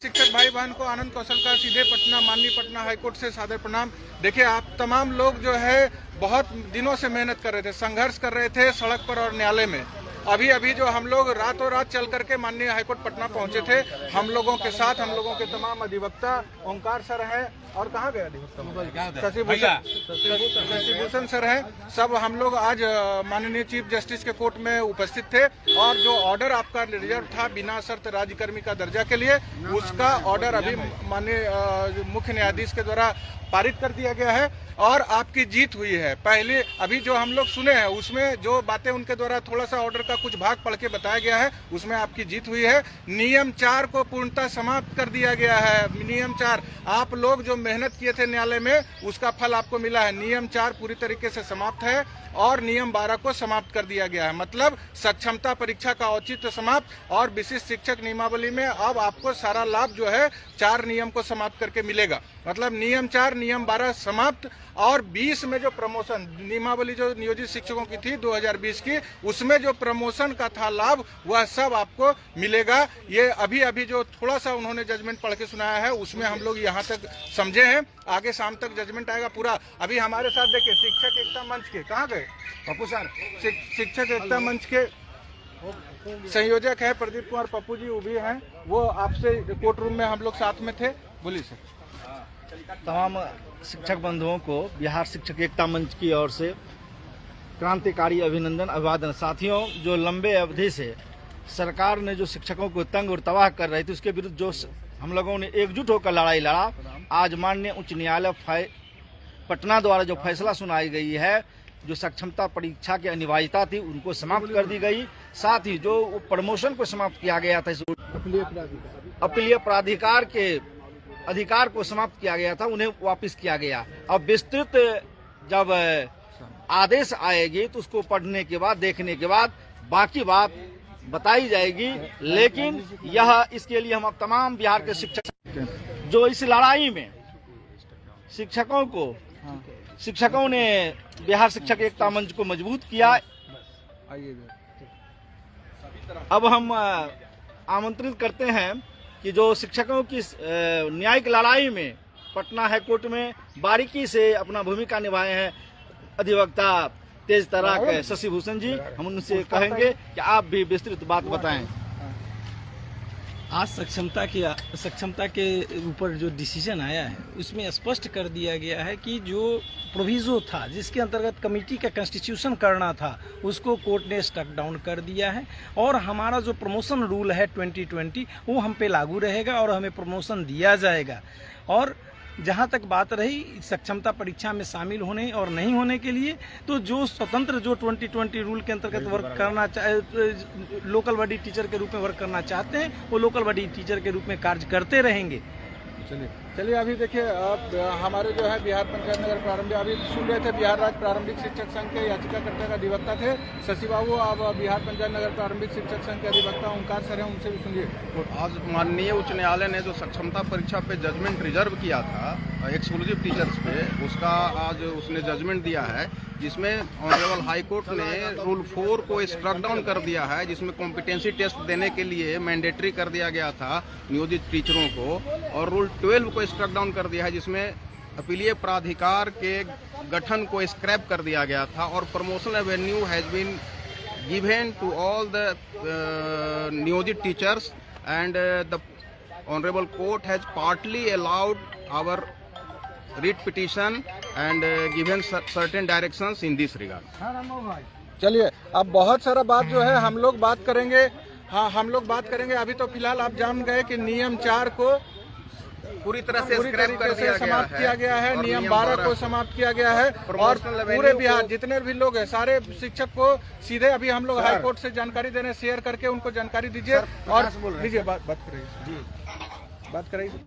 शिक्षक भाई बहन को आनंद कौशल का सीधे पटना माननीय पटना हाईकोर्ट से सादर प्रणाम। देखिए, आप तमाम लोग जो है बहुत दिनों से मेहनत कर रहे थे, संघर्ष कर रहे थे सड़क पर और न्यायालय में। अभी जो हम लोग रातों रात चल करके माननीय हाईकोर्ट पटना पहुंचे थे। हम लोगों के साथ हम लोगों के तमाम अधिवक्ता ओंकार सर हैं, और कहाँ गए अधिवक्ता शशिभूषण सर हैं। सब हम लोग आज माननीय चीफ जस्टिस के कोर्ट में उपस्थित थे, और जो ऑर्डर आपका रिजर्व था बिना शर्त राज्यकर्मी का दर्जा के लिए, उसका ऑर्डर अभी माननीय मुख्य न्यायाधीश के द्वारा पारित कर दिया गया है और आपकी जीत हुई है। पहले अभी जो हम लोग सुने हैं उसमें जो बातें उनके द्वारा थोड़ा सा ऑर्डर का कुछ भाग पढ़ के बताया गया है, उसमें आपकी जीत हुई है। नियम 4 को पूर्णतः समाप्त कर दिया गया है। नियम 4 आप लोग जो मेहनत किए थे न्यायालय में, उसका फल आपको मिला है। नियम 4 पूरी तरीके से समाप्त है और नियम 12 को समाप्त कर दिया गया है। मतलब सक्षमता परीक्षा का औचित्य समाप्त और विशिष्ट शिक्षक नियमावली में अब आपको सारा लाभ जो है 4 नियम को समाप्त करके मिलेगा। मतलब नियम 4 नियम 12 समाप्त, और 20 में जो प्रमोशन नियमावली जो नियोजित शिक्षकों की थी 2020 की, उसमें जो प्रमोशन का था लाभ, वह सब आपको मिलेगा। ये अभी जो थोड़ा सा उन्होंने जजमेंट पढ़ के सुनाया है उसमें हम लोग यहाँ तक समझे हैं। आगे शाम तक जजमेंट आएगा पूरा। अभी हमारे साथ देखिए शिक्षक एकता मंच के कहाँ गए पप्पू सर, शिक्षक एकता मंच के संयोजक है प्रदीप कुमार पप्पू जी, वो भी हैं। वो आपसे कोर्ट रूम में हम लोग साथ में थे। बोलिए सर। तमाम शिक्षक बंधुओं को बिहार शिक्षक एकता मंच की ओर से क्रांतिकारी अभिनंदन अभिवादन। साथियों, जो लंबे अवधि से सरकार ने जो शिक्षकों को तंग और तबाह कर रही थी, उसके विरुद्ध जो हम लोगों ने एकजुट होकर लड़ाई लड़ा, आज माननीय उच्च न्यायालय पटना द्वारा जो फैसला सुनाई गई है, जो सक्षमता परीक्षा की अनिवार्यता थी उनको समाप्त कर दी गई। साथ ही जो प्रमोशन को समाप्त किया गया था, अपीलीय प्राधिकार के अधिकार को समाप्त किया गया था, उन्हें वापस किया गया। अब विस्तृत जब आदेश आएगी तो उसको पढ़ने के बाद, देखने के बाद बाकी बात बताई जाएगी। लेकिन यह इसके लिए हम तमाम बिहार के शिक्षक जो इस लड़ाई में शिक्षकों ने बिहार शिक्षक एकता मंच को मजबूत किया। अब हम आमंत्रित करते हैं कि जो शिक्षकों की न्यायिक लड़ाई में पटना हाईकोर्ट में बारीकी से अपना भूमिका निभाए हैं अधिवक्ता तेज तराक शशिभूषण जी, हम उनसे कहेंगे कि आप भी विस्तृत बात बताएं। आज सक्षमता के ऊपर जो डिसीजन आया है उसमें स्पष्ट कर दिया गया है कि जो प्रोविजो था जिसके अंतर्गत कमेटी का कॉन्स्टिट्यूशन करना था, उसको कोर्ट ने स्टक डाउन कर दिया है। और हमारा जो प्रमोशन रूल है 2020 वो हम पे लागू रहेगा और हमें प्रमोशन दिया जाएगा। और जहाँ तक बात रही सक्षमता परीक्षा में शामिल होने और नहीं होने के लिए, तो जो स्वतंत्र जो 2020 रूल के अंतर्गत वर्क करना लोकल बॉडी टीचर के रूप में वर्क करना चाहते हैं, वो लोकल बॉडी टीचर के रूप में कार्य करते रहेंगे। चलिए अभी देखिए, अब हमारे जो है बिहार पंचायत नगर प्रारंभिक, अभी सुन रहे थे बिहार राज्य प्रारंभिक शिक्षक संघ के याचिकाकर्ता का अधिवक्ता थे शशि बाबू। अब बिहार पंचायत नगर प्रारंभिक शिक्षक संघ के अधिवक्ता ओंकार सर हैं, उनसे भी सुनिए। आज माननीय उच्च न्यायालय ने जो सक्षमता परीक्षा पे जजमेंट रिजर्व किया था एक्सक्लूसिव टीचर्स पे, उसका आज उसने जजमेंट दिया है, जिसमें ऑनरेबल हाई कोर्ट ने रूल 4 को स्ट्रक डाउन कर दिया है, जिसमें कॉम्पिटेंसी टेस्ट देने के लिए मैंडेटरी कर दिया गया था नियोजित टीचरों को, और रूल 12 को स्ट्रक डाउन कर दिया है, जिसमें अपीलीय प्राधिकार के गठन को स्क्रैप कर दिया गया था। और promotion avenue has been given to all the नियोजित teachers and the honourable court has partly allowed our writ petition and given certain directions in this regard. चलिए, अब बहुत सारा बात जो है हम लोग बात करेंगे। हाँ, हम लोग बात करेंगे। अभी तो फिलहाल आप जान गए कि नियम 4 को पूरी तरह से समाप्त किया गया है, नियम 12 को समाप्त किया गया है, और पूरे बिहार जितने भी लोग हैं सारे शिक्षक को सीधे अभी हम लोग हाई कोर्ट से जानकारी देने शेयर करके उनको जानकारी दीजिए। और लीजिए बात करेंगे।